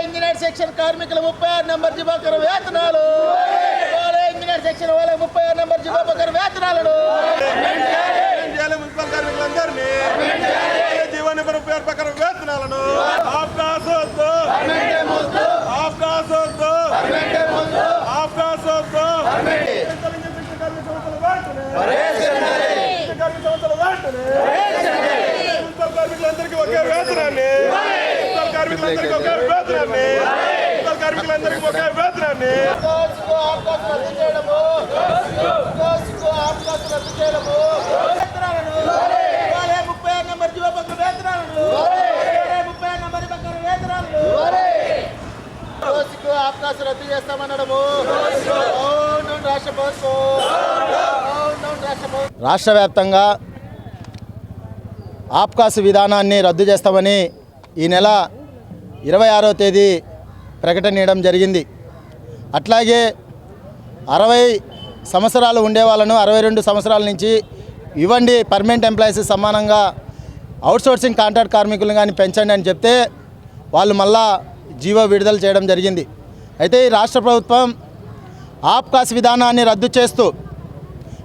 Engineer section కార్మికుల 36 number జిబాకర వేతనాలు, engineer section వాళ్ళకి 36 నంబర్ జిబాకర వేతనాలను మున్సిపల్ కార్మికులందరినీ జీవన ప్రకారం వేతనాలను కార్మికులందరికీ ఒకే వేతనాన్ని కార్మికులందరికీ ఒకే వేతనాన్ని కార్మికులందరికీ ఒకే వేతనాన్ని అవకాశం రద్దు చేస్తామనడము రాష్ట్ర వ్యాప్తంగా ఆప్కాస్ విధానాన్ని రద్దు చేస్తామని ఈ నెల 26వ తేదీ ప్రకటన చేయడం జరిగింది. అట్లాగే 60 సంవత్సరాలు ఉండే వాళ్ళను 62 సంవత్సరాల నుంచి ఇవ్వండి, పర్మనెంట్ ఎంప్లాయీస్ సమానంగా అవుట్సోర్సింగ్ కాంట్రాక్ట్ కార్మికులను కానీ పెంచండి అని చెప్తే వాళ్ళు మళ్ళా జీవో విడుదల చేయడం జరిగింది. అయితే ఈ రాష్ట్ర ప్రభుత్వం ఆప్కాస్ విధానాన్ని రద్దు చేస్తూ,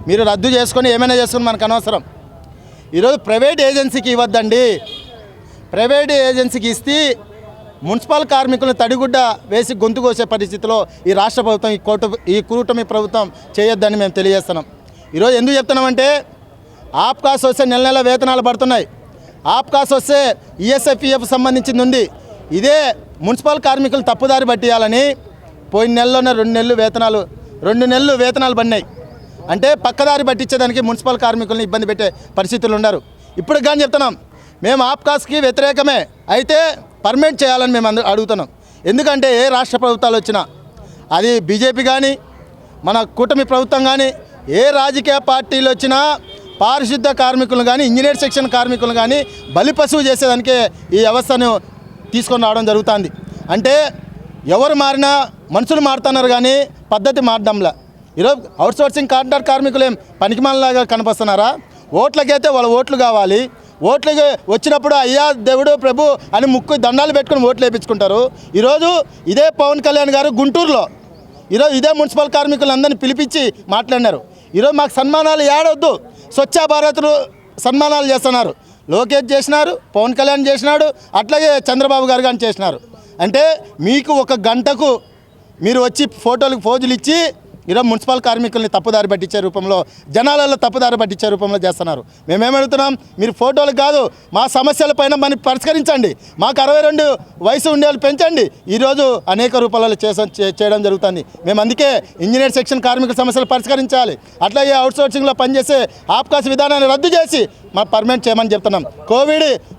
మీరు రద్దు చేసుకొని ఏమైనా చేసుకుని మనకు అనవసరం, ఈరోజు ప్రైవేట్ ఏజెన్సీకి ఇవ్వద్దండి, ప్రైవేట్ ఏజెన్సీకి ఇస్తే మున్సిపల్ కార్మికులను తడిగుడ్డ వేసి గొంతు కోసే పరిస్థితిలో ఈ రాష్ట్ర ప్రభుత్వం ఈ కూటమి ప్రభుత్వం చేయొద్దని మేము తెలియజేస్తున్నాం. ఈరోజు ఎందుకు చెప్తున్నామంటే, ఆప్కాస్ వస్తే నెల నెల వేతనాలు పడుతున్నాయి, ఆప్కాస్ వస్తే ఈఎస్ఐపిఎఫ్ సంబంధించింది ఉంది. ఇదే మున్సిపల్ కార్మికులు తప్పుదారి పట్టియాలని పోయిన నెలలోనే 2 నెలలు వేతనాలు పడినాయి. అంటే పక్కదారి పట్టించేదానికి మున్సిపల్ కార్మికులను ఇబ్బంది పెట్టే పరిస్థితులు ఉన్నారు. ఇప్పుడు కానీ చెప్తున్నాం, మేము ఆప్కాస్కి వ్యతిరేకమే, అయితే పర్మనెంట్ చేయాలని మేము అడుగుతున్నాం. ఎందుకంటే ఏ రాష్ట్ర ప్రభుత్వాలు వచ్చినా, అది బీజేపీ కానీ మన కూటమి ప్రభుత్వం కానీ, ఏ రాజకీయ పార్టీలు వచ్చినా పారిశుద్ధ కార్మికులు కానీ ఇంజనీర్ సెక్షన్ కార్మికులు కానీ బలిపశువు చేసేదానికే ఈ వ్యవస్థను తీసుకొని రావడం జరుగుతుంది. అంటే ఎవరు మారినా మనుషులు మారుతున్నారు కానీ పద్ధతి మారడంలా. ఈరోజు అవుట్సోర్సింగ్ కాంట్రాక్ట్ కార్మికులు ఏం పనికిమాలలాగా కనిపిస్తున్నారా? ఓట్లకైతే వాళ్ళ ఓట్లు కావాలి, ఓట్లకి వచ్చినప్పుడు అయ్యా దేవుడు ప్రభు అని ముక్కు దండాలు పెట్టుకుని ఓట్లు వేయించుకుంటారు. ఈరోజు ఇదే పవన్ కళ్యాణ్ గారు గుంటూరులో ఈరోజు ఇదే మున్సిపల్ కార్మికులందరినీ పిలిపించి మాట్లాడినారు. ఈరోజు మాకు సన్మానాలు ఏడవద్దు, స్వచ్ఛ భారత్ సన్మానాలు చేస్తున్నారు. లోకేష్ చేసినారు, పవన్ కళ్యాణ్ చేసినాడు, అట్లాగే చంద్రబాబు గారు కానీ చేసినారు. అంటే మీకు ఒక గంటకు మీరు వచ్చి ఫోటోలకు ఫోజులు ఇచ్చి ఈరోజు మున్సిపల్ కార్మికుల్ని తప్పుదారి పట్టించే రూపంలో, జనాలలో తప్పుదారి పట్టించే రూపంలో చేస్తున్నారు. మేమేమడుగుతున్నాం, మీరు ఫోటోలు కాదు మా సమస్యలపైన మనం పరిష్కరించండి, మాకు 62 వయసు ఉండే వాళ్ళు పెంచండి. ఈరోజు అనేక రూపాలలో చేయడం జరుగుతుంది. మేము అందుకే ఇంజనీర్ సెక్షన్ కార్మికుల సమస్యలు పరిష్కరించాలి, అట్లాగే అవుట్సోర్సింగ్లో పనిచేసే ఆప్కాస్ విధానాన్ని రద్దు చేసి మా పర్మనెంట్ చేయమని చెప్తున్నాం.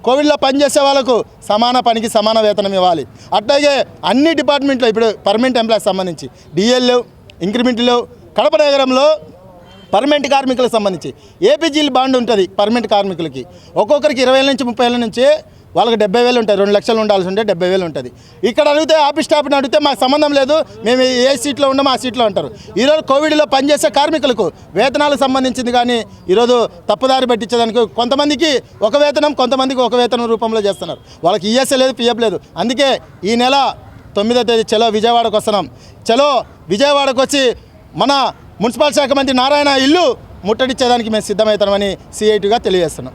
కోవిడ్లో పనిచేసే వాళ్ళకు సమాన పనికి సమాన వేతనం ఇవ్వాలి. అట్లాగే అన్ని డిపార్ట్మెంట్లో ఇప్పుడు పర్మనెంట్ ఎంప్లాయీస్ సంబంధించి డిఎల్ ఇంక్రిమెంట్లు, కడప నగరంలో పర్మనెంట్ కార్మికులకు సంబంధించి ఏపీజీలు బాండ్ ఉంటుంది. పర్మనెంట్ కార్మికులకి ఒక్కొక్కరికి 20,000 నుంచి 30,000 నుంచి వాళ్ళకి 70,000 ఉంటాయి. 2 లక్షలు ఉండాల్సి ఉంటే 70,000 ఉంటుంది. ఇక్కడ అడిగితే ఆఫీస్ స్టాఫ్ని అడిగితే మాకు సంబంధం లేదు, మేము ఏ సీట్లో ఉన్నామో ఆ సీట్లో ఉంటారు. ఈరోజు కోవిడ్లో పనిచేసే కార్మికులకు వేతనాలకు సంబంధించింది కానీ ఈరోజు తప్పుదారి పట్టించేదానికి కొంతమందికి ఒక వేతనం, కొంతమందికి ఒక వేతనం రూపంలో చేస్తున్నారు. వాళ్ళకి ఈఎస్ఐ లేదు, పిఎఫ్ లేదు. అందుకే ఈ నెల 9వ తేదీ చలో విజయవాడకు వస్తున్నాం. చలో విజయవాడకు వచ్చి మన మున్సిపల్ శాఖ మంత్రి నారాయణ ఇల్లు ముట్టడిచ్చేదానికి మేము సిద్ధమవుతామని సిఐటిగా తెలియజేస్తున్నాం.